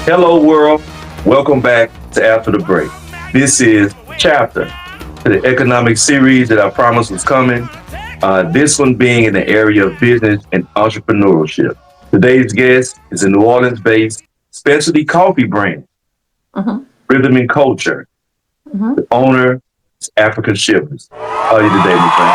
Hello, world. Welcome back to After the Break. This is Chapter to the economic series that I promised was coming. This one being in the area of business and entrepreneurship. Today's guest is a New Orleans based specialty coffee brand, Mhm, Rhythm and Culture. mhm. The owner is African Shivers. How are you today, my friend?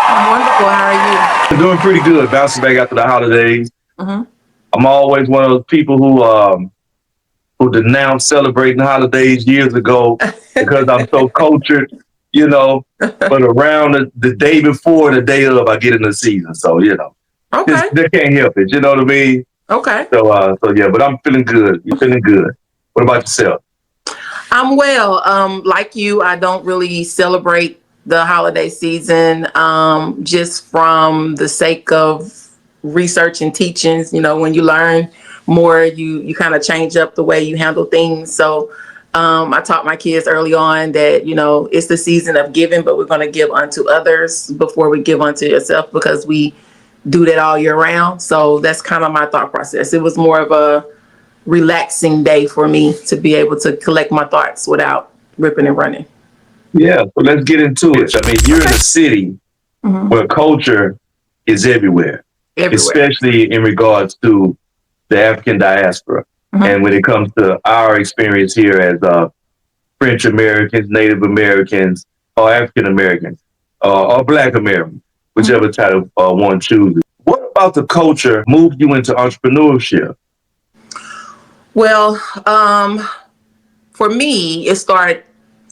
I'm wonderful. How are you? I'm doing pretty good. Bouncing back after the holidays. Mhm. I'm always one of those people who denounced celebrating holidays years ago because I'm so cultured, you know. But around the day before, the day of, I get in the season. So, just Okay. they can't help it. You know what I mean? Okay. So yeah. But I'm feeling good. You feeling good? What about yourself? I'm well. Like you, I don't really celebrate the holiday season. Just from the sake of research and teachings. When you learn more, you kind of change up the way you handle things. So, I taught my kids early on that it's the season of giving, but we're going to give unto others before we give unto yourself because we do that all year round. So that's kind of my thought process. It was more of a relaxing day for me to be able to collect my thoughts without ripping and running. Yeah. So let's get into it. I mean, you're in Okay. a city Hmm. where culture is everywhere, Everywhere. especially in regards to the African diaspora. Hmm. And when it comes to our experience here as French Americans, Native Americans, or African Americans, or Black Americans, Hmm. whichever title one chooses. What about the culture moved you into entrepreneurship? Well, for me, it started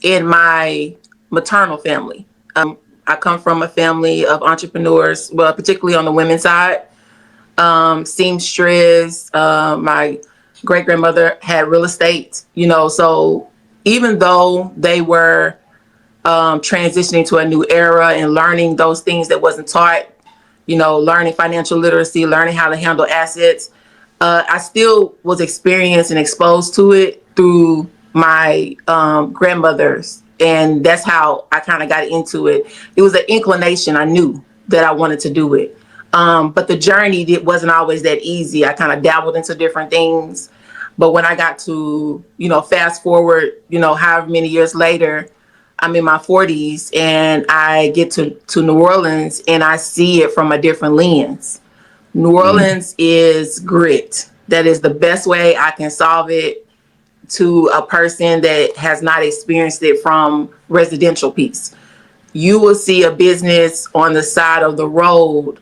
in my maternal family. I come from a family of entrepreneurs, well, particularly on the women's side. Seamstress. My great grandmother had real estate, so even though they were transitioning to a new era and learning those things that wasn't taught, learning financial literacy, learning how to handle assets, I still was experienced and exposed to it through my grandmothers. And that's how I kind of got into it. It was an inclination. I knew that I wanted to do it. But the journey wasn't always that easy. I kind of dabbled into different things. But when I got to, fast forward, however many years later, I'm in my 40s and I get to New Orleans and I see it from a different lens. New Mm. Orleans is grit. That is the best way I can solve it to a person that has not experienced it from residential piece. You will see a business on the side of the road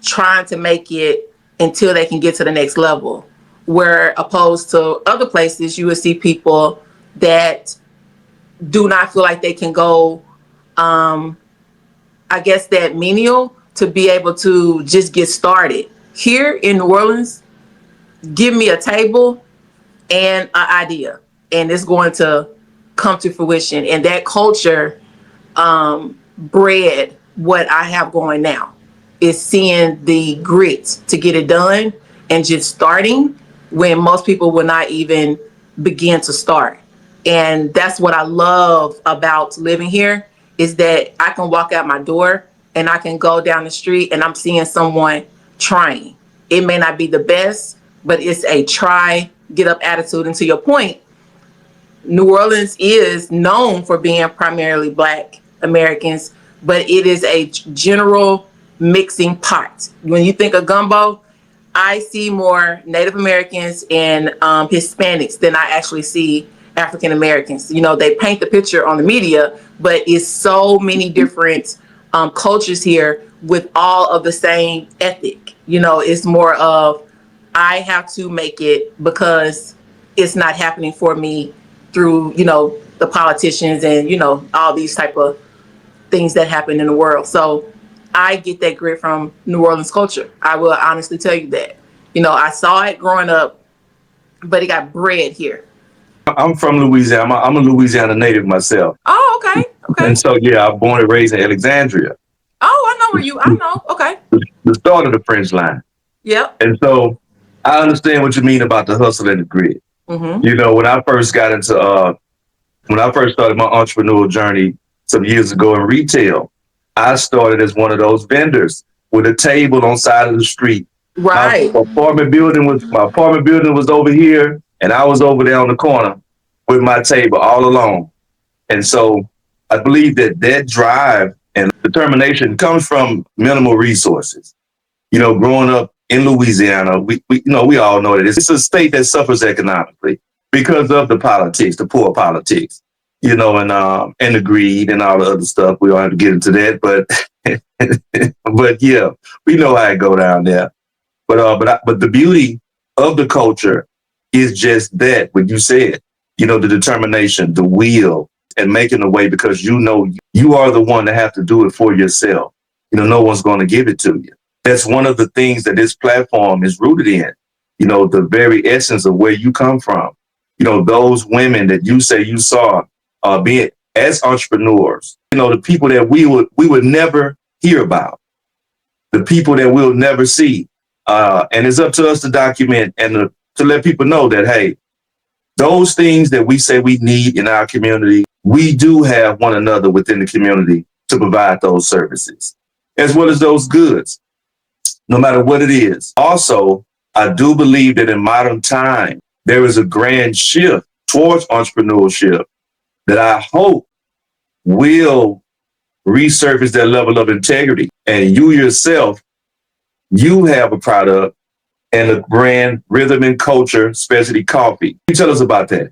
trying to make it until they can get to the next level. Where opposed to other places, you will see people that do not feel like they can go, I guess, that menial to be able to just get started. Here in New Orleans, give me a table and an idea, and it's going to come to fruition. And that culture bred what I have going now. Is seeing the grit to get it done and just starting when most people will not even begin to start. And that's what I love about living here is that I can walk out my door and I can go down the street and I'm seeing someone trying. It may not be the best, but it's a try, get up attitude. And to your point, New Orleans is known for being primarily Black Americans, but it is a general mixing pot. When you think of gumbo, I see more Native Americans and Hispanics than I actually see African Americans. They paint the picture on the media, but it's so many different cultures here with all of the same ethic. It's more of I have to make it because it's not happening for me through the politicians and all these type of things that happen in the world. So I get that grit from New Orleans culture. I will honestly tell you that. I saw it growing up, but it got bred here. I'm from Louisiana. I'm a Louisiana native myself, Oh, okay, okay. and so yeah, I'm born and raised in Alexandria, Oh, I know where you. I know. Okay. the start of the French line. Yep. And so I understand what you mean about the hustle and the grit. Mhm. When I first got into when I first started my entrepreneurial journey some years ago in retail, I started as one of those vendors with a table on side of the street. Right. My apartment building was over here. And I was over there on the corner with my table all alone. And so I believe that that drive and determination comes from minimal resources. You know, growing up in Louisiana, we all know that it's a state that suffers economically because of the politics, the poor politics, and the greed and all the other stuff. We don't have to get into that, but yeah, we know how it go down there. But the beauty of the culture is just that what you said. The determination, the will, and making a way because you are the one that have to do it for yourself. No one's going to give it to you. That's one of the things that this platform is rooted in. The very essence of where you come from. Those women that you say you saw being as entrepreneurs. The people that we would never hear about, the people that we'll never see. And it's up to us to document and to let people know that, hey, those things that we say we need in our community, we do have one another within the community to provide those services, as well as those goods, no matter what it is. Also, I do believe that in modern time, there is a grand shift towards entrepreneurship that I hope will resurface that level of integrity. And you yourself, you have a product and a brand, Rhythm and Culture Specialty Coffee. Can you tell us about that?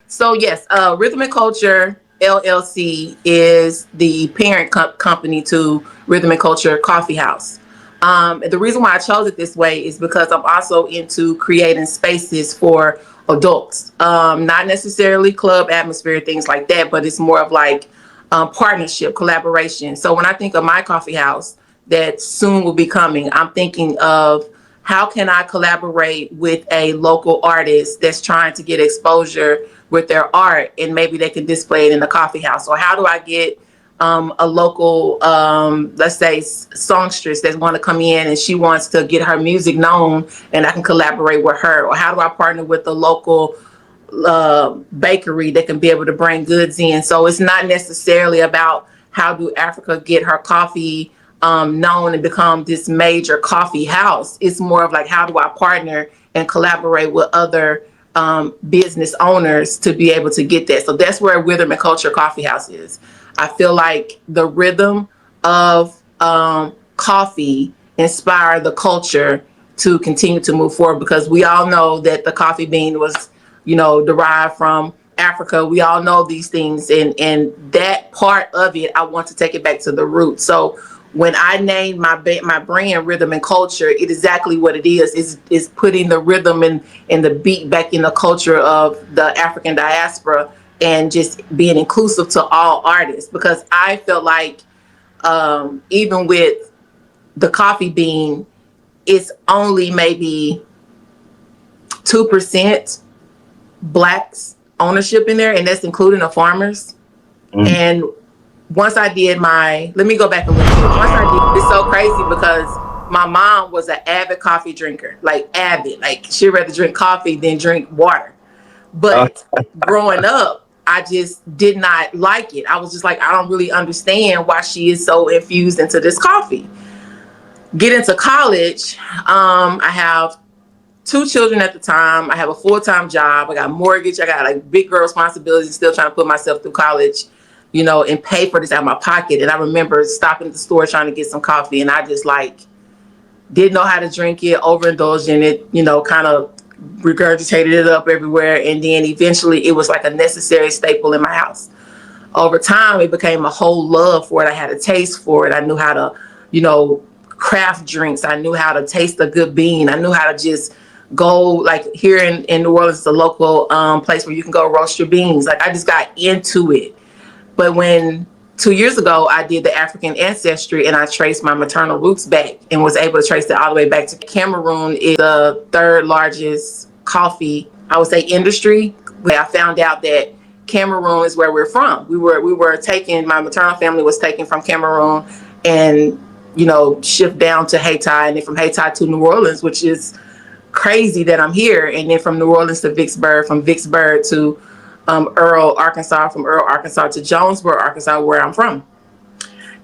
So yes, Rhythm and Culture LLC is the parent company to Rhythm and Culture Coffee House. The reason why I chose it this way is because I'm also into creating spaces for adults, not necessarily club atmosphere, things like that, but it's more of like partnership, collaboration. So when I think of my coffee house that soon will be coming, I'm thinking of how can I collaborate with a local artist that's trying to get exposure with their art, and maybe they can display it in the coffee house? Or how do I get a local, let's say, songstress that want to come in and she wants to get her music known, and I can collaborate with her? Or how do I partner with the local bakery that can be able to bring goods in? So it's not necessarily about how do Africa get her coffee known and become this major coffee house. It's more of like, how do I partner and collaborate with other business owners to be able to get that? So that's where Rhythm and Culture Coffee House is. I feel like the rhythm of coffee inspired the culture to continue to move forward, because we all know that the coffee bean was, derived from Africa. We all know these things, and that part of it, I want to take it back to the roots. So when I named my brand Rhythm and Culture, it is exactly what it is putting the rhythm and the beat back in the culture of the African diaspora, and just being inclusive to all artists. Because I felt like even with the coffee bean, it's only maybe 2% blacks ownership in there, and that's including the farmers. And once I did let me go back a little bit. Once I did, it's so crazy because my mom was an avid coffee drinker, like avid, like she'd rather drink coffee than drink water. But growing up, I just did not like it. I was just like, I don't really understand why she is so infused into this coffee. Get into college, I have 2 children at the time. I have a full-time job. I got a mortgage. I got like big girl responsibilities, still trying to put myself through college, and pay for this out of my pocket. And I remember stopping at the store trying to get some coffee, and I just like didn't know how to drink it, overindulged in it, kind of regurgitated it up everywhere. And then eventually it was like a necessary staple in my house. Over time, it became a whole love for it. I had a taste for it. I knew how to, craft drinks. I knew how to taste a good bean. I knew how to just go, like here in New Orleans, the local place where you can go roast your beans. Like I just got into it. But when 2 years ago, I did the African ancestry and I traced my maternal roots back and was able to trace it all the way back to Cameroon. Is the 3rd largest coffee, I would say, industry. But I found out that Cameroon is where we're from. We were taken, my maternal family was taken from Cameroon and, shipped down to Haiti, and then from Haiti to New Orleans, which is crazy that I'm here. And then from New Orleans to Vicksburg, from Vicksburg to Earl, Arkansas, from Earl, Arkansas to Jonesboro, Arkansas, where I'm from.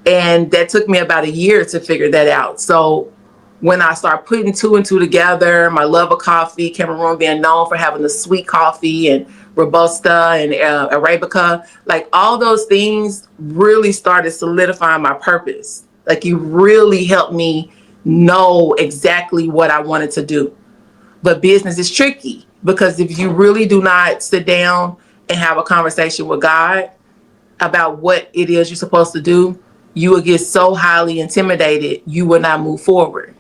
And that took me about a year to figure that out. So when I start putting two and two together, my love of coffee, Cameroon being known for having the sweet coffee and Robusta and Arabica, like all those things really started solidifying my purpose. Like you really helped me know exactly what I wanted to do. But business is tricky because if you really do not sit down and have a conversation with God about what it is you're supposed to do, you will get so highly intimidated, you will not move forward.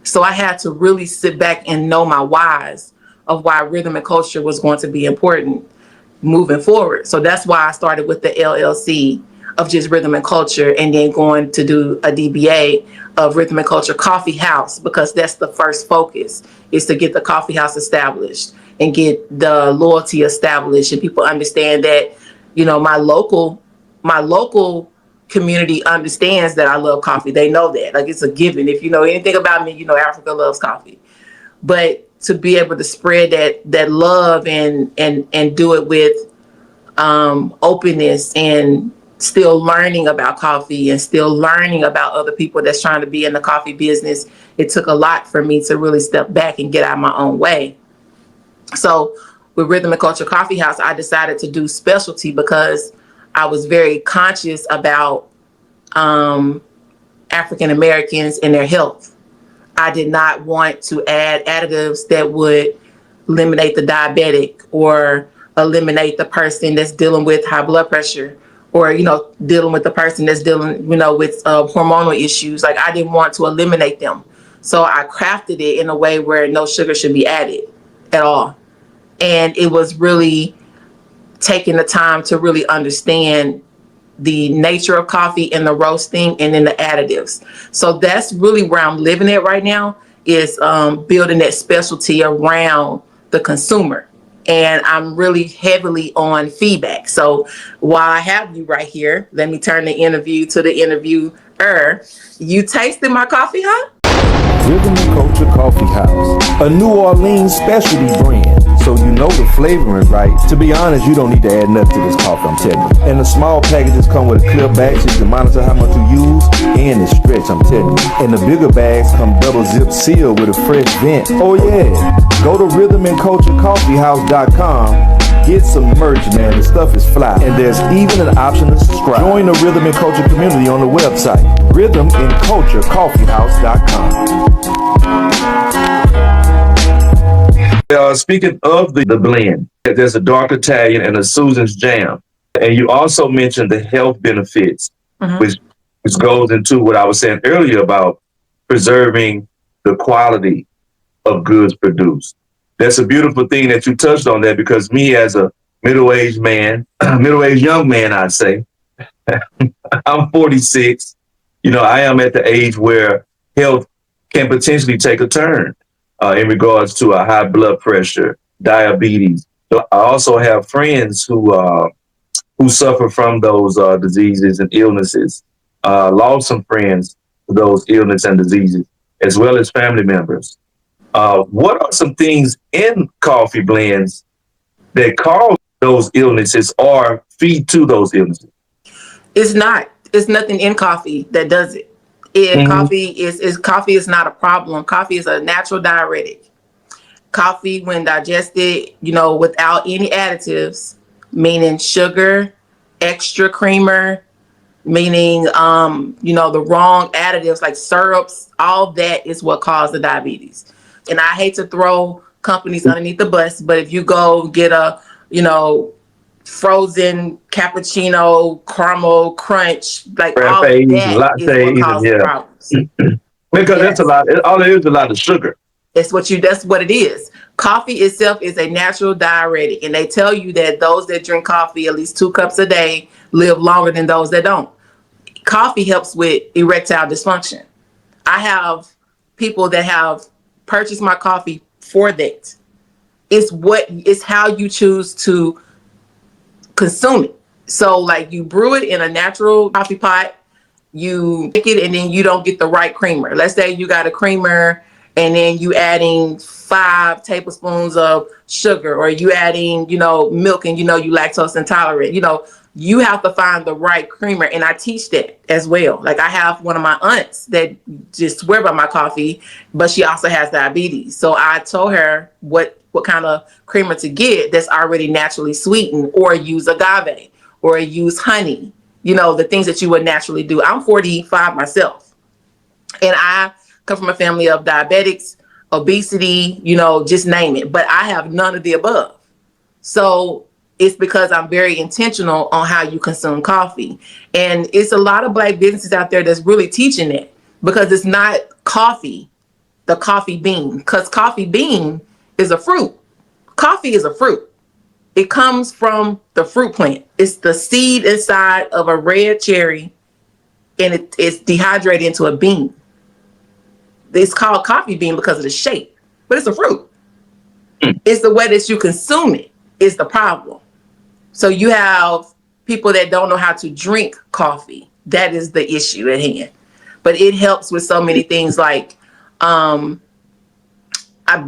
So I had to really sit back and know my whys of why rhythm and culture was going to be important moving forward. So that's why I started with the LLC of just rhythm and culture, and then going to do a DBA of rhythm and culture coffee house, because that's the first focus, is to get the coffee house established and get the loyalty established, and people understand that, you know, my local community understands that I love coffee. They know that. Like it's a given. If you know anything about me, you know Africa loves coffee. But to be able to spread that love and do it with openness, and still learning about coffee and still learning about other people that's trying to be in the coffee business, it took a lot for me to really step back and get out of my own way. So with Rhythm and Culture Coffee House, I decided to do specialty because I was very conscious about African Americans and their health. I did not want to add additives that would eliminate the diabetic or eliminate the person that's dealing with high blood pressure, or, you know, dealing with the person that's dealing, you know, with hormonal issues. Like I didn't want to eliminate them. So I crafted it in a way where no sugar should be added at all. And it was really taking the time to really understand the nature of coffee and the roasting and then the additives. So that's really where I'm living at right now, is building that specialty around the consumer. And I'm really heavily on feedback. So while I have you right here, let me turn the interview to the interviewer. You tasted my coffee, huh? Rhythm and Culture Coffee House, a New Orleans specialty brand. So you know the flavoring, right? To be honest, you don't need to add nothing to this coffee, I'm telling you. And the small packages come with a clear bag so you can monitor how much you use, and it's stretch, I'm telling you. And the bigger bags come double zip sealed with a fresh vent. Oh yeah, go to rhythmandculturecoffeehouse.com. Get some merch, man. The stuff is fly. And there's even an option to subscribe. Join the Rhythm and Culture community on the website, rhythmandculturecoffeehouse.com. Speaking of the blend, there's a dark Italian and a Susan's Jam. And you also mentioned the health benefits, which goes into what I was saying earlier about preserving the quality of goods produced. That's a beautiful thing that you touched on that, because me as a middle-aged man, middle-aged young man, I'd say, I'm 46. You know, I am at the age where health can potentially take a turn in regards to a high blood pressure, diabetes. So I also have friends who suffer from those diseases and illnesses. Lost some friends to those illnesses and diseases, as well as family members. What are some things in coffee blends that cause those illnesses or feed to those illnesses? It's nothing in coffee that does it. Coffee is not a problem. Coffee is a natural diuretic. Coffee, when digested, you know, without any additives, meaning sugar, extra creamer, meaning you know, the wrong additives like syrups, all that is what caused the diabetes. And I hate to throw companies underneath the bus, but if you go get a, you know, frozen cappuccino, caramel crunch, like all of Frappes, that is what lattes, and causes yeah. problems. Because that's a Yes. lot. All it is a lot of sugar. That's what it is. Coffee itself is a natural diuretic, and they tell you that those that drink coffee at least 2 cups a day live longer than those that don't. Coffee helps with erectile dysfunction. I have people that have purchased my coffee for that. It's how you choose to consume it. So like you brew it in a natural coffee pot, you make it, and then you don't get the right creamer. Let's say you got a creamer and then you adding 5 tablespoons of sugar, or you adding, you know, milk, and you know you lactose intolerant. You know, You have to find the right creamer, and I teach that as well. Like, I have one of my aunts that just swear by my coffee, but she also has diabetes. So I told her what kind of creamer to get that's already naturally sweetened, or use agave, or use honey. You know, the things that you would naturally do. I'm 45 myself, and I come from a family of diabetics, obesity, you know, just name it. But I have none of the above. So it's because I'm very intentional on how you consume coffee. And it's a lot of Black businesses out there that's really teaching it, because it's not coffee, the coffee bean, because coffee bean is a fruit. Coffee is a fruit. It comes from the fruit plant. It's the seed inside of a red cherry, and it's dehydrated into a bean. It's called coffee bean because of the shape, but it's a fruit. It's the way that you consume it is the problem. So you have people that don't know how to drink coffee. That is the issue at hand. But it helps with so many things, like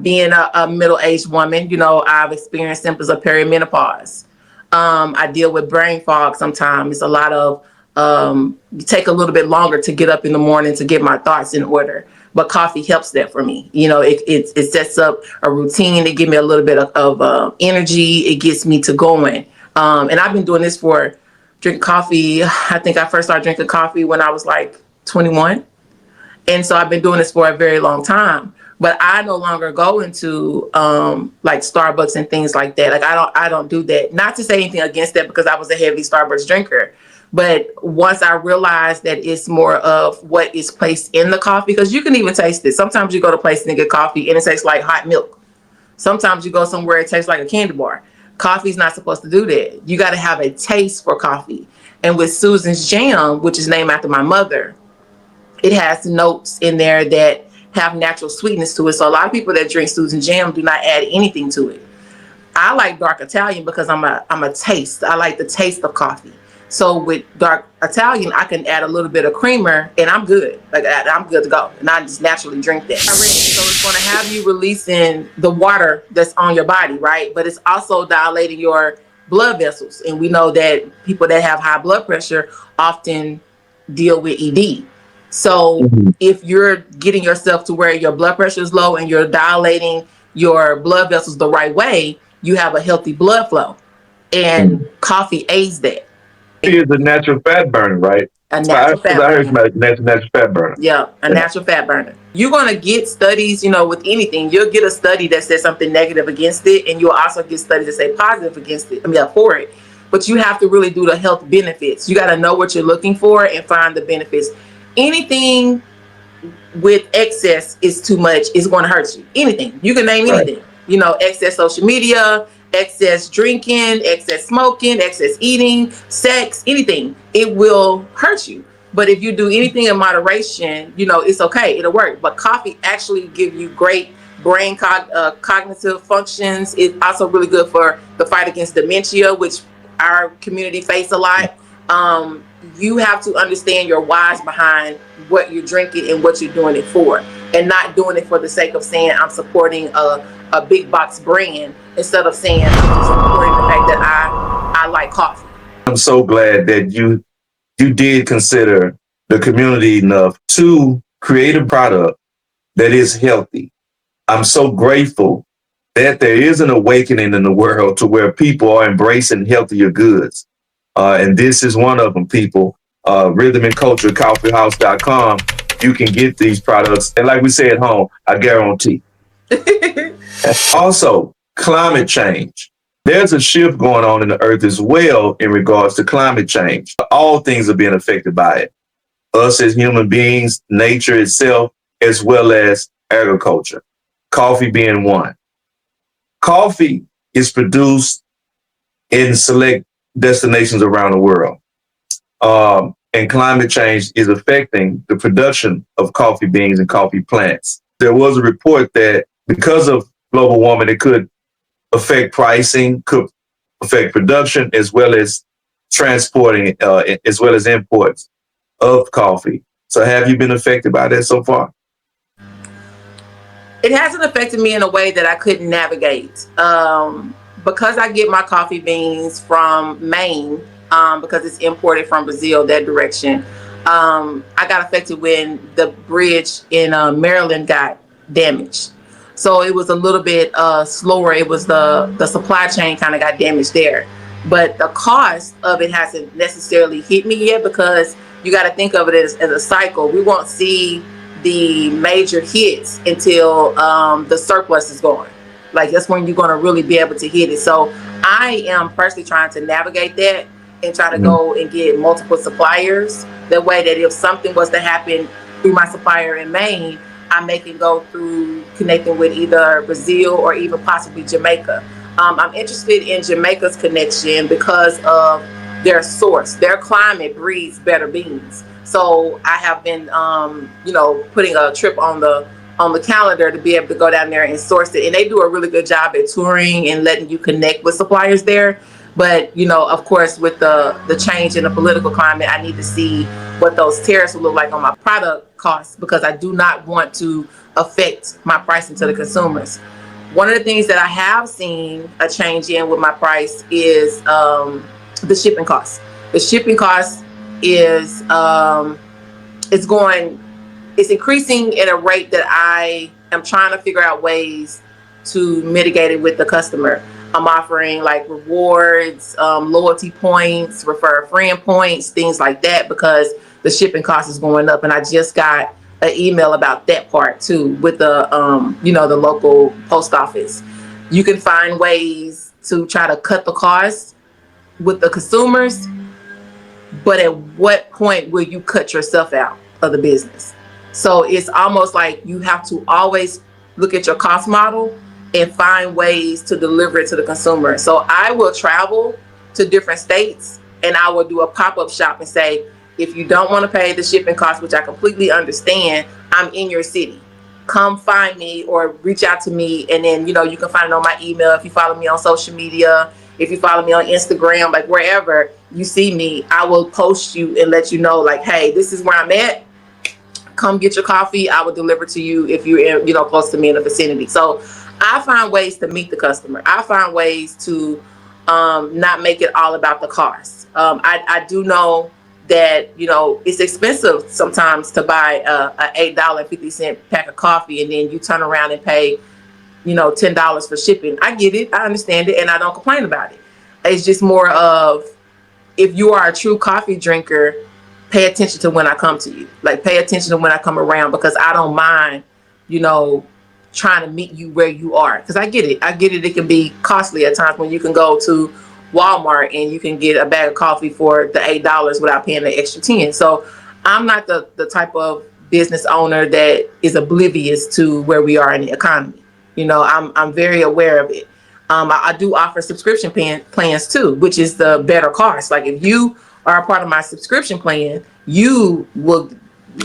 being a middle-aged woman, you know, I've experienced symptoms of perimenopause. I deal with brain fog sometimes. It's a lot of, you take a little bit longer to get up in the morning to get my thoughts in order. But coffee helps that for me. You know, it sets up a routine. It gives me a little bit of energy. It gets me to going. And I've been doing this for drink coffee. I think I first started drinking coffee when I was like 21. And so I've been doing this for a very long time. But I no longer go into like Starbucks and things like that. Like, I don't do that. Not to say anything against that, because I was a heavy Starbucks drinker. But once I realized that it's more of what is placed in the coffee, because you can even taste it. Sometimes you go to places and get coffee and it tastes like hot milk. Sometimes you go somewhere, it tastes like a candy bar. Coffee's not supposed to do that. You got to have a taste for coffee. And with Susan's Jam, which is named after my mother, it has notes in there that have natural sweetness to it. So a lot of people that drink Susan Jam do not add anything to it. I like dark Italian because I'm a taste. I like the taste of coffee. So with dark Italian, I can add a little bit of creamer and I'm good. Like, I'm good to go. And I just naturally drink that. So it's going to have you releasing the water that's on your body, right? But it's also dilating your blood vessels. And we know that people that have high blood pressure often deal with ED. So if you're getting yourself to where your blood pressure is low and you're dilating your blood vessels the right way, you have a healthy blood flow. And coffee aids that. It is a natural fat burner, right? A natural fat burner. I heard about natural fat burner. Yeah, natural fat burner. You're going to get studies, you know, with anything. You'll get a study that says something negative against it, and you'll also get studies that say positive against it. For it. But you have to really do the health benefits. You got to know what you're looking for and find the benefits. Anything with excess is too much. It's going to hurt you. Anything. You can name anything. Right. You know, excess social media, excess drinking, excess smoking, excess eating, sex, anything. It will hurt you. But if you do anything in moderation, you know, it's okay. It'll work. But coffee actually gives you great brain cognitive functions. It's also really good for the fight against dementia, which our community face a lot. You have to understand your whys behind what you're drinking and what you're doing it for, and not doing it for the sake of saying I'm supporting a big box brand, instead of saying I'm just supporting the fact that I like coffee. I'm so glad that you did consider the community enough to create a product that is healthy. I'm so grateful that there is an awakening in the world to where people are embracing healthier goods. And this is one of them, people. Rhythm and Culture, coffeehouse.com. You can get these products. And like we say at home, I guarantee. Also, climate change. There's a shift going on in the earth as well in regards to climate change. All things are being affected by it. Us as human beings, nature itself, as well as agriculture. Coffee being one. Coffee is produced in select destinations around the world. And climate change is affecting the production of coffee beans and coffee plants. There was a report that because of global warming, it could affect pricing, could affect production, as well as transporting, as well as imports of coffee. So have you been affected by that so far? It hasn't affected me in a way that I couldn't navigate. Because I get my coffee beans from Maine, because it's imported from Brazil, that direction. I got affected when the bridge in Maryland got damaged. So it was a little bit slower. It was the supply chain kind of got damaged there. But the cost of it hasn't necessarily hit me yet, because you got to think of it as a cycle. We won't see the major hits until the surplus is gone. Like, that's when you're going to really be able to hit it. So I am personally trying to navigate that and try to go and get multiple suppliers. That way that if something was to happen through my supplier in Maine, I may can go through connecting with either Brazil or even possibly Jamaica. I'm interested in Jamaica's connection because of their source. Their climate breeds better beans. So I have been, putting a trip on the calendar to be able to go down there and source it. And they do a really good job at touring and letting you connect with suppliers there. But, of course, with the change in the political climate, I need to see what those tariffs will look like on my product costs, because I do not want to affect my pricing to the consumers. One of the things that I have seen a change in with my price is the shipping costs. The shipping cost is it's increasing at a rate that I am trying to figure out ways to mitigate it with the customer. I'm offering like rewards, loyalty points, refer a friend points, things like that, because the shipping cost is going up. And I just got an email about that part too with the the local post office. You can find ways to try to cut the cost with the consumers, but at what point will you cut yourself out of the business? So it's almost like you have to always look at your cost model and find ways to deliver it to the consumer. So I will travel to different states and I will do a pop-up shop and say, if you don't want to pay the shipping costs, which I completely understand, I'm in your city. Come find me or reach out to me. And then, you can find it on my email. If you follow me on social media, if you follow me on Instagram, like wherever you see me, I will post you and let you know, like, hey, this is where I'm at. Come get your coffee. I will deliver to you if you're, close to me in the vicinity. So I find ways to meet the customer. I find ways to not make it all about the cost. I do know that, it's expensive sometimes to buy a $8.50 pack of coffee, and then you turn around and pay, $10 for shipping. I get it. I understand it. And I don't complain about it. It's just more of, if you are a true coffee drinker, pay attention to when I come to you. Like, pay attention to when I come around, because I don't mind, trying to meet you where you are. Because I get it. It can be costly at times when you can go to Walmart and you can get a bag of coffee for the $8 without paying the extra 10. So I'm not the type of business owner that is oblivious to where we are in the economy. I'm very aware of it. I do offer subscription plans too, which is the better cost. Like, if you are a part of my subscription plan, you will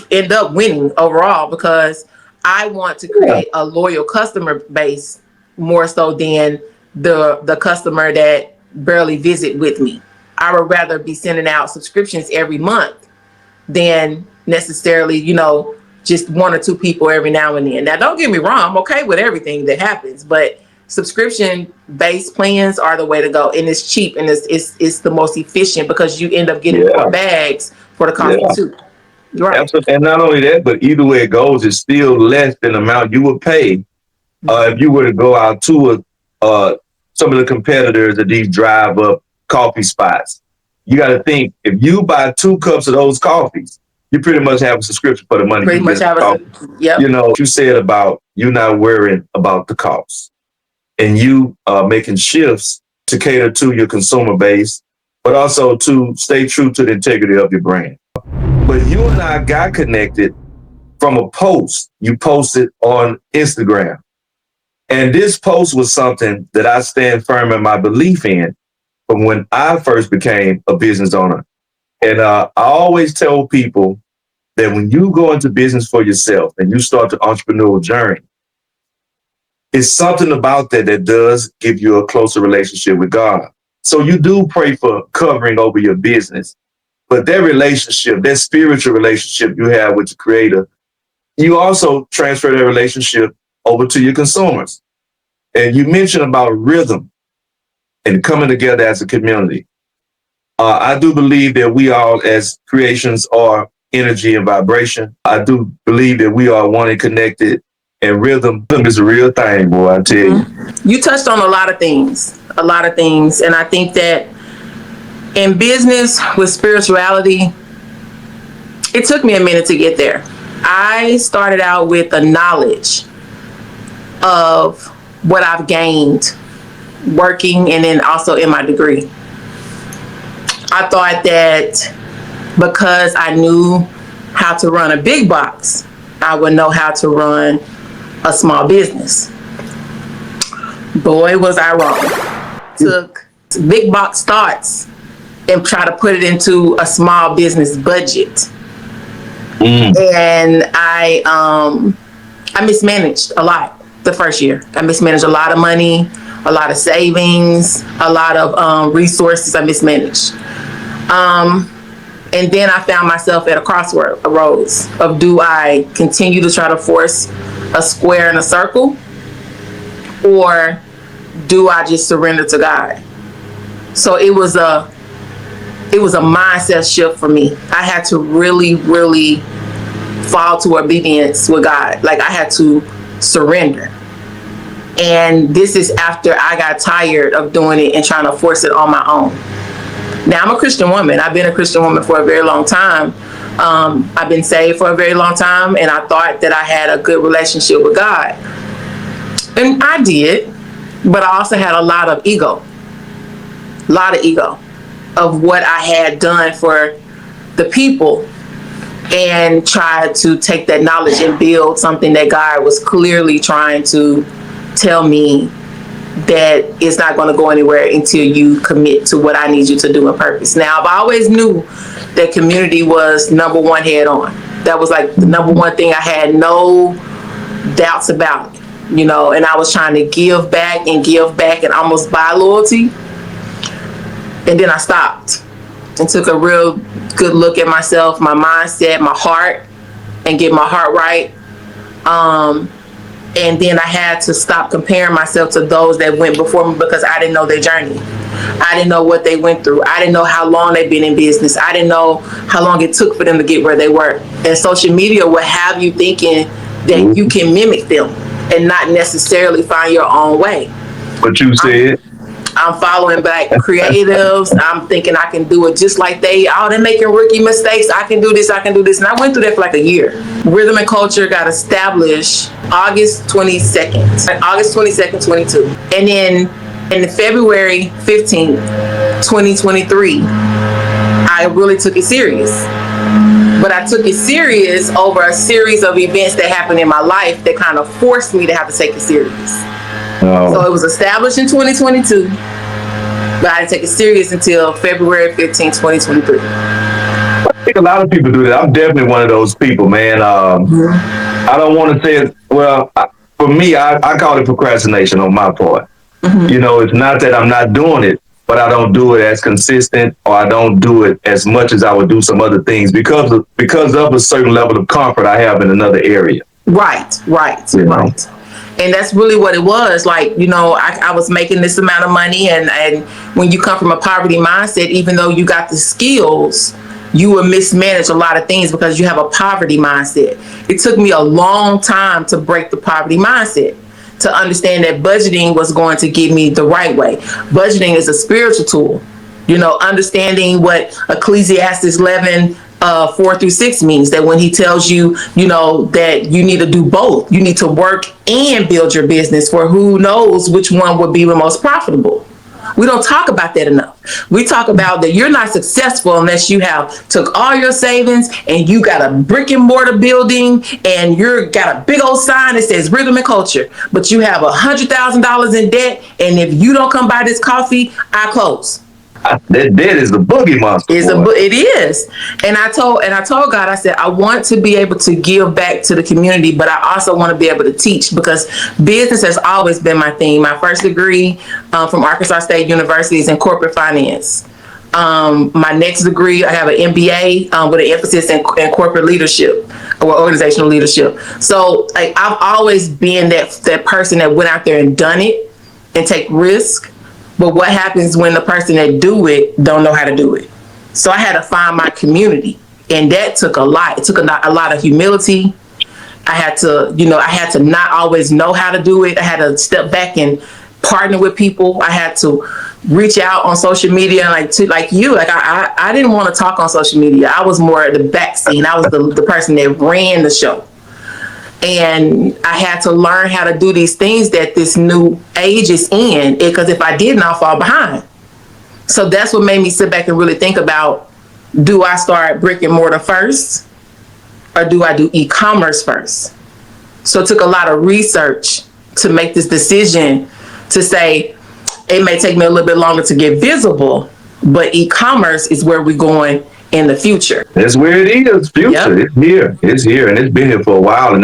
end up winning overall, because I want to create a loyal customer base more so than the customer that barely visit with me. I would rather be sending out subscriptions every month than necessarily, just one or two people every now and then. Now, don't get me wrong, I'm okay with everything that happens, but subscription-based plans are the way to go, and it's cheap, and it's the most efficient, because you end up getting more bags for the coffee too. Right. Absolutely. And not only that, but either way it goes, it's still less than the amount you would pay if you were to go out to some of the competitors at these drive-up coffee spots. You got to think, if you buy 2 cups of those coffees, you pretty much have a subscription for the money. Pretty much have what you said about you not worrying about the cost, and you making shifts to cater to your consumer base, but also to stay true to the integrity of your brand. But you and I got connected from a post you posted on Instagram. And this post was something that I stand firm in my belief in from when I first became a business owner. And I always tell people that when you go into business for yourself and you start the entrepreneurial journey, it's something about that does give you a closer relationship with God. So you do pray for covering over your business, but that relationship, that spiritual relationship you have with the Creator, you also transfer that relationship over to your consumers. And you mentioned about rhythm and coming together as a community. I do believe that we all as creations are energy and vibration. I do believe that we are one and connected, and rhythm is a real thing, boy, I tell you. You touched on a lot of things, and I think that in business with spirituality, it took me a minute to get there. I started out with the knowledge of what I've gained working and then also in my degree. I thought that because I knew how to run a big box, I would know how to run a small business. Boy, was I wrong. Took big box starts and try to put it into a small business budget. And I mismanaged a lot the first year. I mismanaged a lot of money, a lot of savings, a lot of resources I mismanaged. And then I found myself at a crossroads of, do I continue to try to force a square in a circle, or do I just surrender to God? So it was a mindset shift for me. I had to really, really fall to obedience with God. Like, I had to surrender. And this is after I got tired of doing it and trying to force it on my own. Now, I'm a Christian woman. I've been a Christian woman for a very long time. I've been saved for a very long time, and I thought that I had a good relationship with God. And I did, but I also had a lot of ego of what I had done for the people, and tried to take that knowledge and build something that God was clearly trying to tell me that it's not going to go anywhere until you commit to what I need you to do in purpose. Now, I've always knew that community was number one head on. That was like the number one thing. I had no doubts about it, and I was trying to give back and almost buy loyalty. And then I stopped and took a real good look at myself, my mindset, my heart, and get my heart right. And then I had to stop comparing myself to those that went before me, because I didn't know their journey. I didn't know what they went through. I didn't know how long they've been in business. I didn't know how long it took for them to get where they were. And social media will have you thinking that you can mimic them and not necessarily find your own way. But you said, I'm following back creatives. I'm thinking I can do it just like they're making rookie mistakes. I can do this. And I went through that for like a year. Rhythm and Culture got established August 22nd, 22. And then in February 15th, 2023, I really took it serious. But I took it serious over a series of events that happened in my life that kind of forced me to have to take it serious. Oh. So it was established in 2022, but I didn't take it serious until February 15, 2023. I think a lot of people do that. I'm definitely one of those people, man. I don't want to say it. Well, for me, I call it procrastination on my part. It's not that I'm not doing it, but I don't do it as consistent, or I don't do it as much as I would do some other things because of a certain level of comfort I have in another area. Right. And that's really what it was. Like, I was making this amount of money, and when you come from a poverty mindset, even though you got the skills, you will mismanage a lot of things because you have a poverty mindset. It took me a long time to break the poverty mindset, to understand that budgeting was going to get me the right way. Budgeting is a spiritual tool. Understanding what Ecclesiastes 11 4-6 means, that when he tells you, that you need to do both, you need to work and build your business, for who knows which one would be the most profitable. We don't talk about that enough. We talk about that you're not successful unless you have took all your savings and you got a brick and mortar building and you got a big old sign that says Rhythm and Culture, but you have $100,000 in debt, and if you don't come buy this coffee, I close. That debt is the boogie monster. It is. And I told God, I said, I want to be able to give back to the community, but I also want to be able to teach, because business has always been my thing. My first degree from Arkansas State University is in corporate finance. My next degree, I have an MBA with an emphasis in corporate leadership or organizational leadership. So I've always been that person that went out there and done it and take risk. But what happens when the person that do it don't know how to do it? So I had to find my community, and that took a lot. It took a lot of humility. I had to not always know how to do it. I had to step back and partner with people. I had to reach out on social media, like you. I didn't want to talk on social media. I was more the back scene. I was the person that ran the show. And I had to learn how to do these things that this new age is in, because if I didn't, I'll fall behind. So that's what made me sit back and really think about, do I start brick and mortar first, or do I do e-commerce first? So it took a lot of research to make this decision to say, it may take me a little bit longer to get visible, but e-commerce is where we're going in the future. That's where it is. Future. Yep. It's here, and it's been here for a while.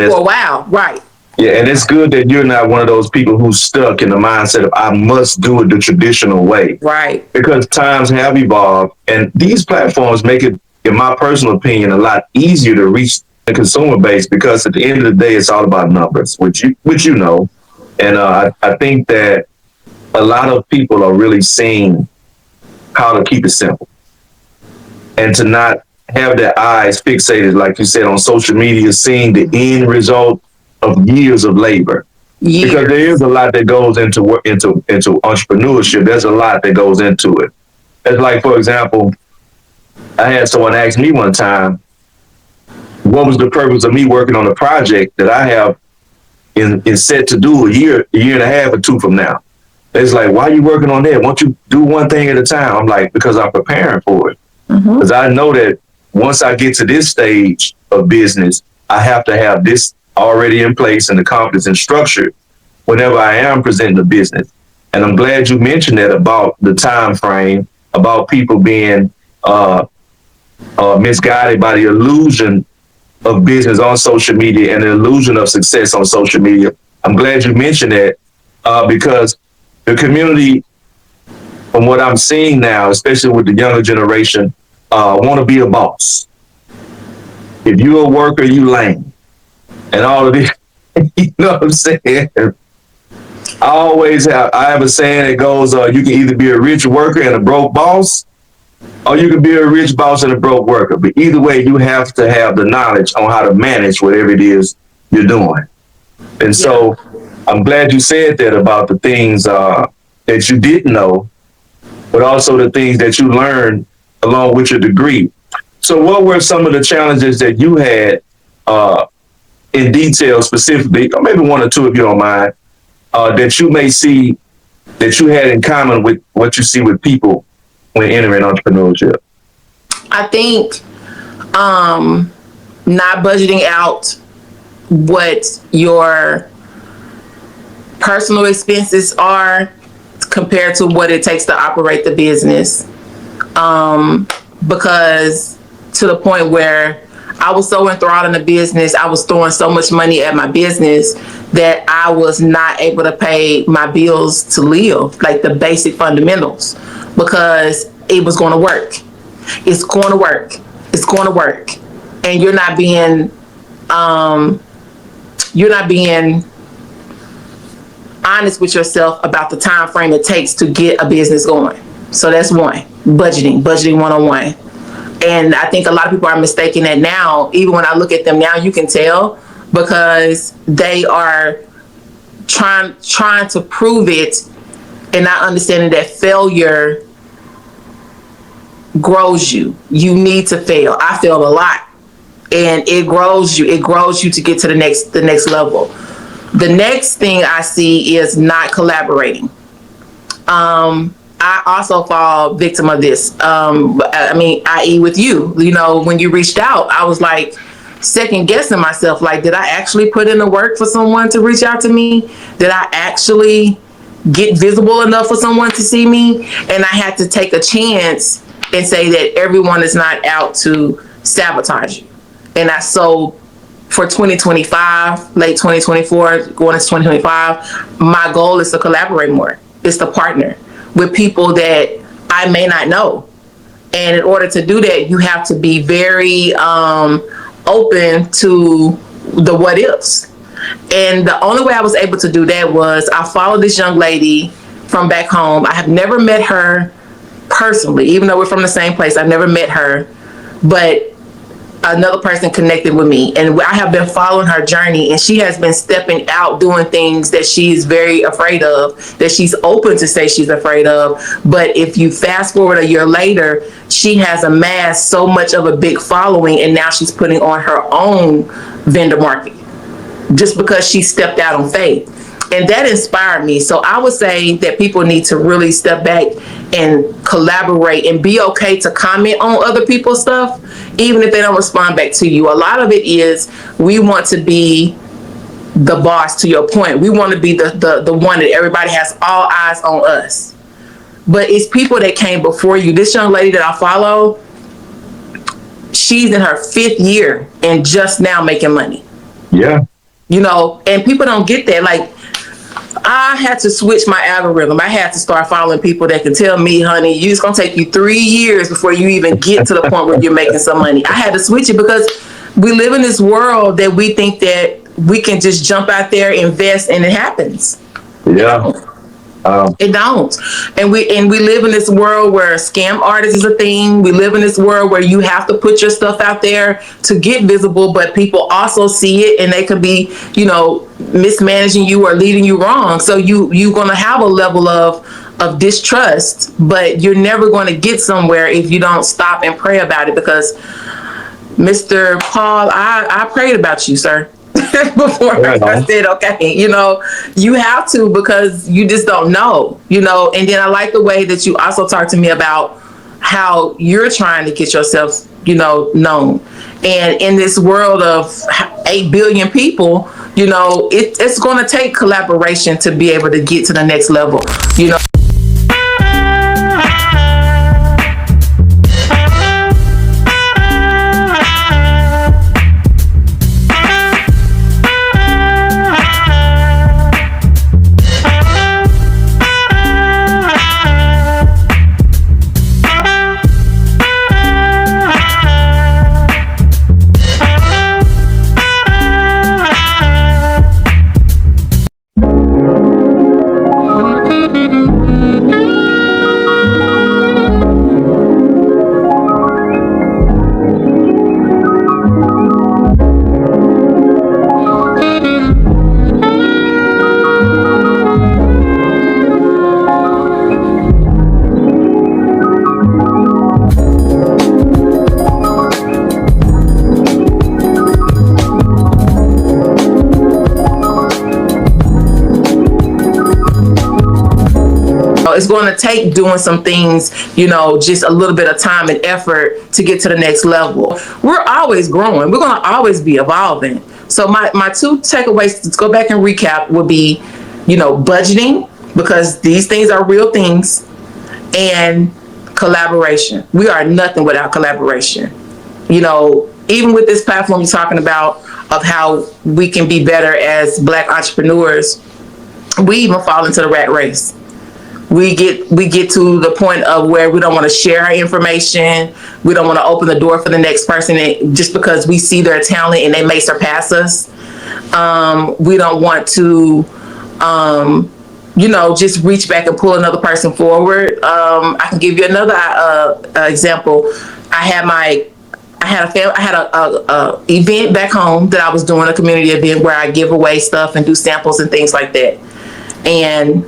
Right. Yeah, and it's good that you're not one of those people who's stuck in the mindset of, I must do it the traditional way. Right. Because times have evolved, and these platforms make it, in my personal opinion, a lot easier to reach the consumer base, because at the end of the day, it's all about numbers, which you know. And I think that a lot of people are really seeing how to keep it simple, and to not have their eyes fixated, like you said, on social media, seeing the end result of years of labor. Because there is a lot that goes into entrepreneurship. There's a lot that goes into it. It's like, for example, I had someone ask me one time, what was the purpose of me working on a project that I have in set to do a year and a half or two from now? It's like, why are you working on that? Why don't you do one thing at a time? I'm like, because I'm preparing for it. Because I know that once I get to this stage of business, I have to have this already in place and the confidence and structure whenever I am presenting a business. And I'm glad you mentioned that about the time frame, about people being misguided by the illusion of business on social media and the illusion of success on social media. I'm glad you mentioned that because the community, from what I'm seeing now, especially with the younger generation, want to be a boss. If you're a worker, you lame. And all of this, you know what I'm saying? I have a saying that goes, you can either be a rich worker and a broke boss, or you can be a rich boss and a broke worker. But either way, you have to have the knowledge on how to manage whatever it is you're doing. And so I'm glad you said that about the things that you didn't know, but also the things that you learned along with your degree. So what were some of the challenges that you had in detail specifically, or maybe one or two if you don't mind, that you may see that you had in common with what you see with people when entering entrepreneurship? I think not budgeting out what your personal expenses are compared to what it takes to operate the business. Because to the point where I was so enthralled in the business, I was throwing so much money at my business that I was not able to pay my bills to live, like the basic fundamentals, because it was going to work. It's going to work. It's going to work. And you're not being honest with yourself about the time frame it takes to get a business going. So that's one. Budgeting 101. And I think a lot of people are mistaking that now. Even when I look at them now, you can tell, because they are trying to prove it and not understanding that failure grows you. You need to fail. I failed a lot, and it grows you. It grows you to get to the next level. The next thing I see is not collaborating. I also fall victim of this. I.e. with you, when you reached out, I was like second guessing myself. Like, did I actually put in the work for someone to reach out to me? Did I actually get visible enough for someone to see me? And I had to take a chance and say that everyone is not out to sabotage you. And so for 2025, late 2024, going into 2025, my goal is to collaborate more. It's to partner with people that I may not know. And in order to do that, you have to be very open to the what ifs. And the only way I was able to do that was I followed this young lady from back home. I have never met her personally, even though we're from the same place. I've never met her, but another person connected with me, and I have been following her journey, and she has been stepping out doing things that she's very afraid of, that she's open to say she's afraid of. But if you fast forward a year later, she has amassed so much of a big following, and now she's putting on her own vendor market just because she stepped out on faith. And that inspired me. So I would say that people need to really step back and collaborate and be okay to comment on other people's stuff, even if they don't respond back to you. A lot of it is we want to be the boss, to your point. We want to be the one that everybody has all eyes on us. But it's people that came before you. This young lady that I follow, she's in her 5th year and just now making money. Yeah. You know, and people don't get that. Like, I had to switch my algorithm. I had to start following people that can tell me, honey, it's going to take you 3 years before you even get to the point where you're making some money. I had to switch it because we live in this world that we think that we can just jump out there, invest, and it happens. Yeah. It don't. And we live in this world where scam artists is a thing. We live in this world where you have to put your stuff out there to get visible, but people also see it and they could be, you know, mismanaging you or leading you wrong. So you're going to have a level of distrust, but you're never going to get somewhere if you don't stop and pray about it. Because Mr. Paul, I prayed about you, sir. Before I said, okay, you know, you have to, because you just don't know, you know. And then I like the way that you also talked to me about how you're trying to get yourself, you know, known. And in this world of 8 billion people, you know, it's going to take collaboration to be able to get to the next level, you know. It's going to take doing some things, you know, just a little bit of time and effort to get to the next level. We're always growing. We're going to always be evolving. So my 2 takeaways, to go back and recap, would be, you know, budgeting, because these things are real things, and collaboration. We are nothing without collaboration. You know, even with this platform you're talking about of how we can be better as Black entrepreneurs, we even fall into the rat race. We get to the point of where we don't want to share our information. We don't want to open the door for the next person just because we see their talent and they may surpass us. We don't want to, you know, just reach back and pull another person forward. I can give you another example. I had a event back home that I was doing, a community event where I give away stuff and do samples and things like that. And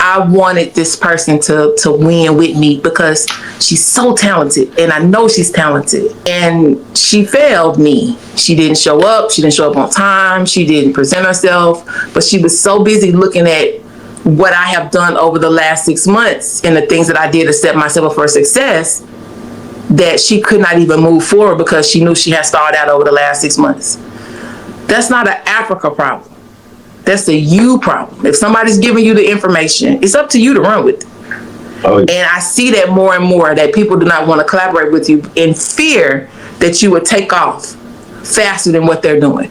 I wanted this person to win with me because she's so talented, and I know she's talented. And she failed me. She didn't show up. She didn't show up on time. She didn't present herself. But she was so busy looking at what I have done over the last 6 months and the things that I did to set myself up for success that she could not even move forward because she knew she had started out over the last 6 months. That's not an Africa problem. That's a you problem. If somebody's giving you the information, it's up to you to run with it. Oh. And I see that more and more, that people do not want to collaborate with you in fear that you would take off faster than what they're doing.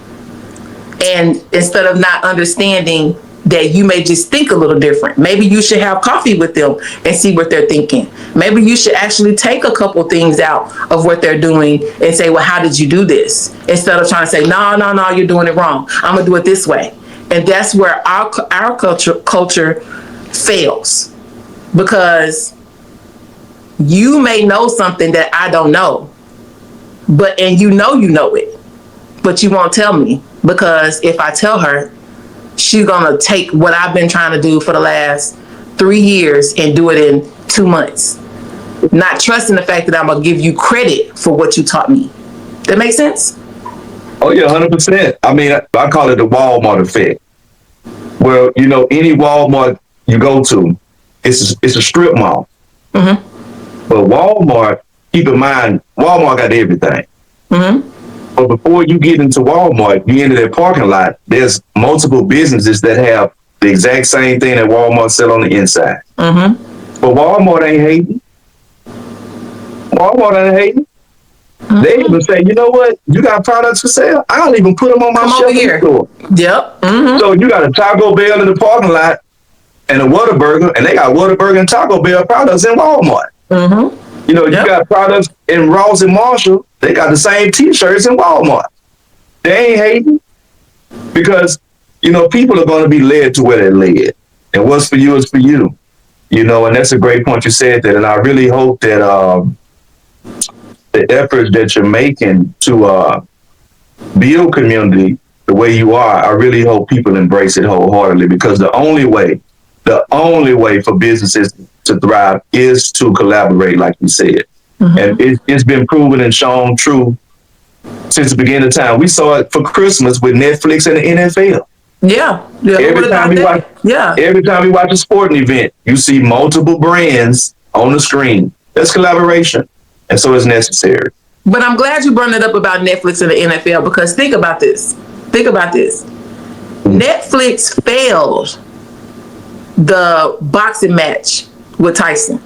And instead of not understanding that you may just think a little different. Maybe you should have coffee with them and see what they're thinking. Maybe you should actually take a couple things out of what they're doing and say, well, how did you do this? Instead of trying to say, no, you're doing it wrong. I'm going to do it this way. And that's where our culture fails, because you may know something that I don't know, and you know it, but you won't tell me, because if I tell her, she's gonna take what I've been trying to do for the last 3 years and do it in 2 months, not trusting the fact that I'm gonna give you credit for what you taught me. That makes sense? Oh yeah, 100%. I mean, I call it the Walmart effect. Well, any Walmart you go to, it's a strip mall. Mm-hmm. But Walmart, keep in mind, Walmart got everything. Mm-hmm. But before you get into Walmart, you enter that parking lot, there's multiple businesses that have the exact same thing that Walmart sell on the inside. Mm-hmm. But Walmart ain't hating. Walmart ain't hating. Mm-hmm. They even say, you know what? You got products for sale? I'll even put them on my shelf in the store. Yep. Mm-hmm. So you got a Taco Bell in the parking lot and a Whataburger, and they got Whataburger and Taco Bell products in Walmart. Mm-hmm. You got products in Ross and Marshall. They got the same T-shirts in Walmart. They ain't hating, because, people are going to be led to where they're led. And what's for you is for you. And that's a great point you said that. And I really hope that the efforts that you're making to build community the way you are, I really hope people embrace it wholeheartedly, because the only way for businesses to thrive is to collaborate, like you said. Mm-hmm. And it's been proven and shown true since the beginning of time. We saw it for Christmas with Netflix and the NFL. Yeah. Every time we watch a sporting event, you see multiple brands on the screen. That's collaboration. And so it's necessary. But I'm glad you brought it up about Netflix and the NFL, because think about this. Netflix failed the boxing match with Tyson.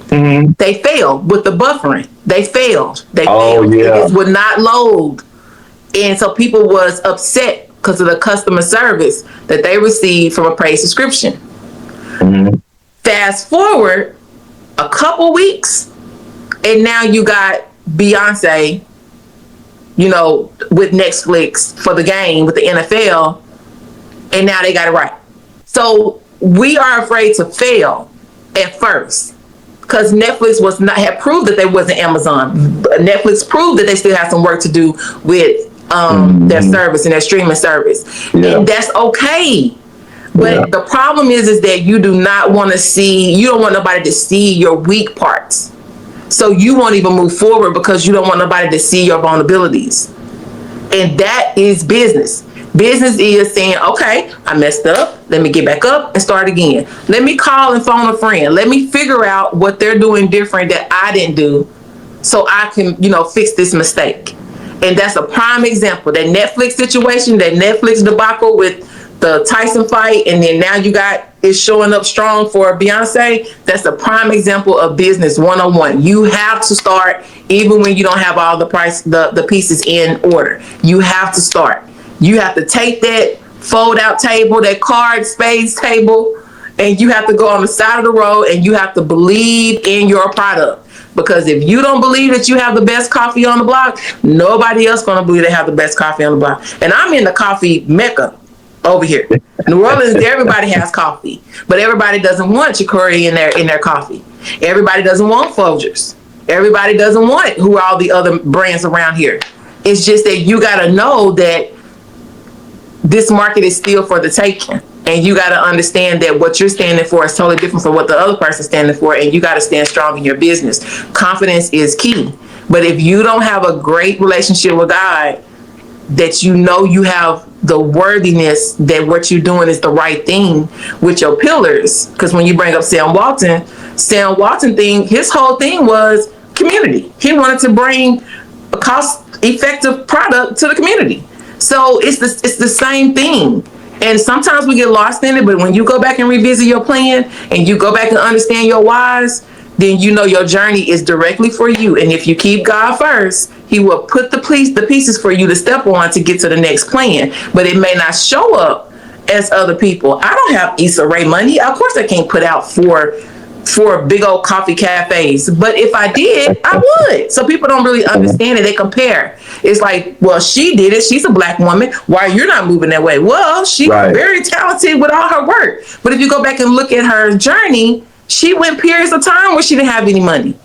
Mm-hmm. They failed with the buffering. They failed. Yeah. It would not load. And so people was upset because of the customer service that they received from a paid subscription. Mm-hmm. Fast forward a couple weeks, and now you got Beyonce, with Netflix for the game with the NFL, and now they got it right. So we are afraid to fail at first, because Netflix had proved that they wasn't Amazon. Netflix proved that they still have some work to do with their service and their streaming service. Yeah. And that's okay. But the problem is that you don't want nobody to see your weak parts. So you won't even move forward because you don't want nobody to see your vulnerabilities. And that is business. Business is saying, okay, I messed up. Let me get back up and start again. Let me call and phone a friend. Let me figure out what they're doing different that I didn't do, so I can, fix this mistake. And that's a prime example. That Netflix situation, that Netflix debacle with the Tyson fight, and then now you got it showing up strong for Beyonce. That's a prime example of business 101. You have to start even when you don't have all the pieces in order. You have to start. You have to take that fold out table, that card space table, and you have to go on the side of the road, and you have to believe in your product. Because if you don't believe that you have the best coffee on the block, nobody else going to believe they have the best coffee on the block. And I'm in the coffee mecca over here. New Orleans, everybody has coffee, but everybody doesn't want chicory in their coffee. Everybody doesn't want Folgers. Everybody doesn't want who are all the other brands around here. It's just that you got to know that this market is still for the taking. And you got to understand that what you're standing for is totally different from what the other person's standing for. And you got to stand strong in your business. Confidence is key. But if you don't have a great relationship with God, that you have the worthiness that what you're doing is the right thing with your pillars. Because when you bring up Sam Walton his whole thing was community. He wanted to bring a cost-effective product to the community. So it's the same thing. And sometimes we get lost in it, but when you go back and revisit your plan and you go back and understand your whys, then your journey is directly for you. And if you keep God first, he will put the pieces for you to step on to get to the next plan. But it may not show up as other people. I don't have Issa Rae money. Of course I can't put out 4 for big old coffee cafes. But if I did, I would. So people don't really understand it. They compare. It's like, well, she did it. She's a black woman. Why you're not moving that way? Well, she's very talented with all her work. But if you go back and look at her journey, she went periods of time where she didn't have any money.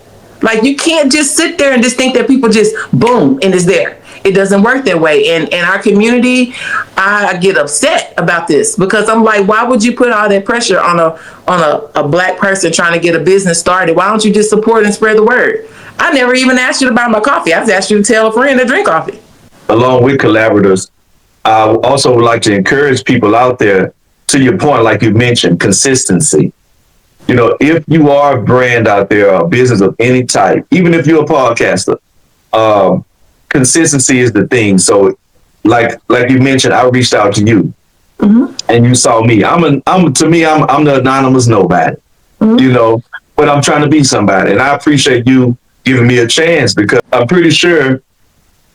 Like, you can't just sit there and just think that people just boom and it's there. It doesn't work that way. And in our community, I get upset about this because I'm like, why would you put all that pressure on a black person trying to get a business started? Why don't you just support and spread the word? I never even asked you to buy my coffee. I just asked you to tell a friend to drink coffee. Along with collaborators, I also would like to encourage people out there, to your point, like you mentioned, consistency. You know, if you are a brand out there, a business of any type, even if you're a podcaster, consistency is the thing. So, like you mentioned, I reached out to you, and you saw me. I'm the anonymous nobody, you know, but I'm trying to be somebody, and I appreciate you giving me a chance because I'm pretty sure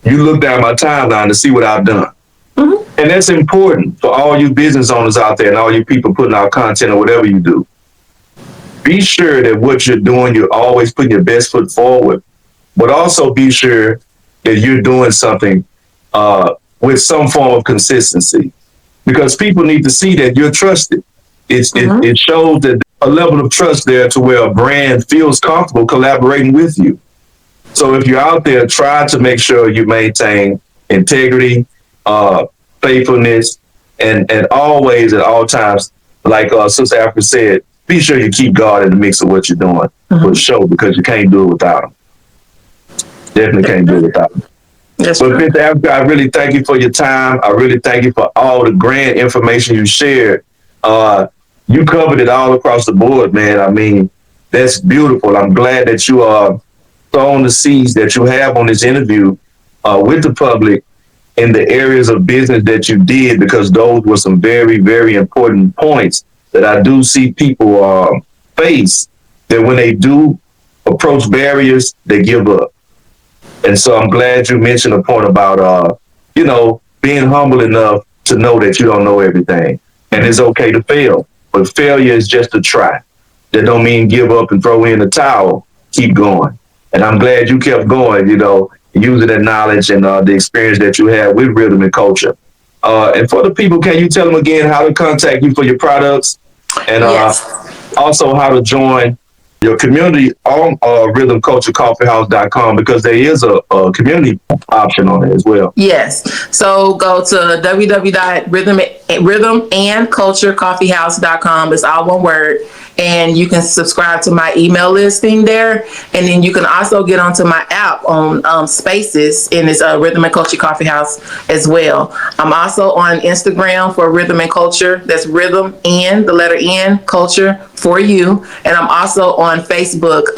you look down my timeline to see what I've done. And that's important for all you business owners out there and all you people putting out content or whatever you do. Be sure that what you're doing, you're always putting your best foot forward, but also be sure that you're doing something with some form of consistency, because people need to see that you're trusted. It shows that a level of trust there to where a brand feels comfortable collaborating with you. So if you're out there, try to make sure you maintain integrity, faithfulness, and always at all times, like Sister Africa said, be sure you keep God in the mix of what you're doing for sure, because you can't do it without him. Definitely can't do it without him. That's but true. Sister Africa, I really thank you for your time. I really thank you for all the grand information you shared. You covered it all across the board, man. I mean, that's beautiful. I'm glad that you are sowing the seeds that you have on this interview with the public in the areas of business that you did, because those were some very, very important points that I do see people face, that when they do approach barriers, they give up. And so I'm glad you mentioned a point about, being humble enough to know that you don't know everything. And it's okay to fail, but failure is just a try. That don't mean give up and throw in the towel. Keep going. And I'm glad you kept going, using that knowledge and the experience that you have with rhythm and culture. And for the people, can you tell them again how to contact you for your products, and also how to join your community on rhythmculturecoffeehouse.com, because there is a community option on it as well. Yes. So go to www.rhythmandculturecoffeehouse.com. It's all one word. And you can subscribe to my email listing there. And then you can also get onto my app on Spaces, and it's Rhythm and Culture Coffee House as well. I'm also on Instagram for Rhythm and Culture. That's Rhythm and the letter N, Culture for you. And I'm also on Facebook,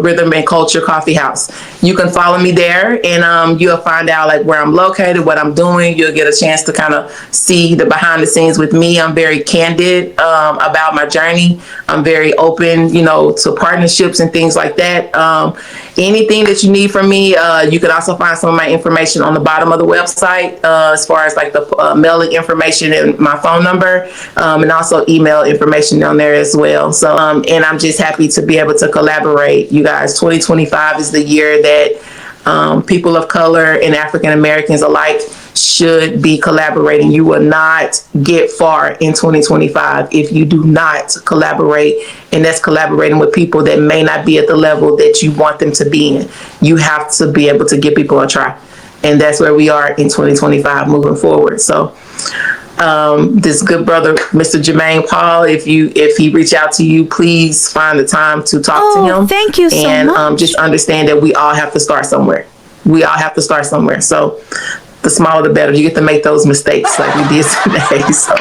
Rhythm and Culture Coffee House. You can follow me there, and you'll find out like where I'm located, what I'm doing. You'll get a chance to kind of see the behind the scenes with me. I'm very candid about my journey. I'm very open, to partnerships and things like that. Anything that you need from me, you can also find some of my information on the bottom of the website, as far as like the mailing information and my phone number, and also email information on there as well. So, and I'm just happy to be able to collaborate. You guys, 2025 is the year that people of color and African Americans alike should be collaborating. You will not get far in 2025 if you do not collaborate, and that's collaborating with people that may not be at the level that you want them to be in. You have to be able to give people a try, and that's where we are in 2025 moving forward. So this good brother, Mr. Jermaine Paul, if he reach out to you, please find the time to talk to him. Thank you so much. And just understand that we all have to start somewhere. So the smaller the better. You get to make those mistakes like we did today. So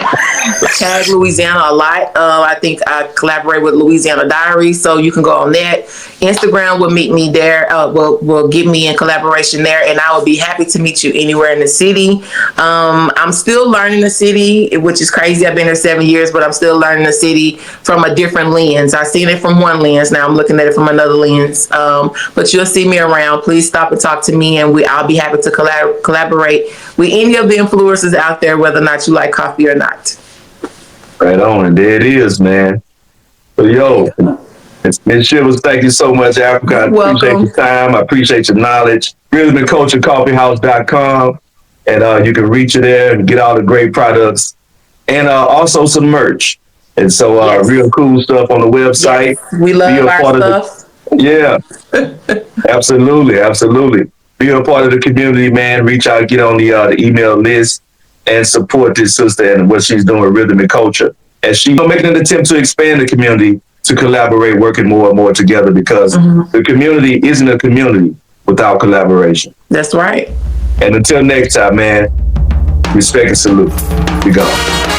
tag Louisiana a lot. I think I collaborate with Louisiana Diaries, so you can go on that. Instagram will meet me there. Will get me in collaboration there, and I will be happy to meet you anywhere in the city. I'm still learning the city, which is crazy. I've been here 7 years, but I'm still learning the city from a different lens. I've seen it from one lens. Now I'm looking at it from another lens. But you'll see me around. Please stop and talk to me, and I'll be happy to collaborate with any of the influencers out there, whether or not you like coffee or not. Right on, and there it is, man. So Ms. Shivers, thank you so much, Africa. I You're appreciate welcome. your time. I appreciate your knowledge. RhythmandCultureCoffeehouse.com. And you can reach you there and get all the great products and also some merch. And so Yes. real cool stuff on the website. Yes. We Be love a our part of the, stuff. yeah, absolutely, absolutely. Be a part of the community, man. Reach out, get on the email list, and support this sister and what she's doing with rhythm and culture. And she's making an attempt to expand the community to collaborate, working more and more together because the community isn't a community without collaboration. That's right. And until next time, man, respect and salute. We gone.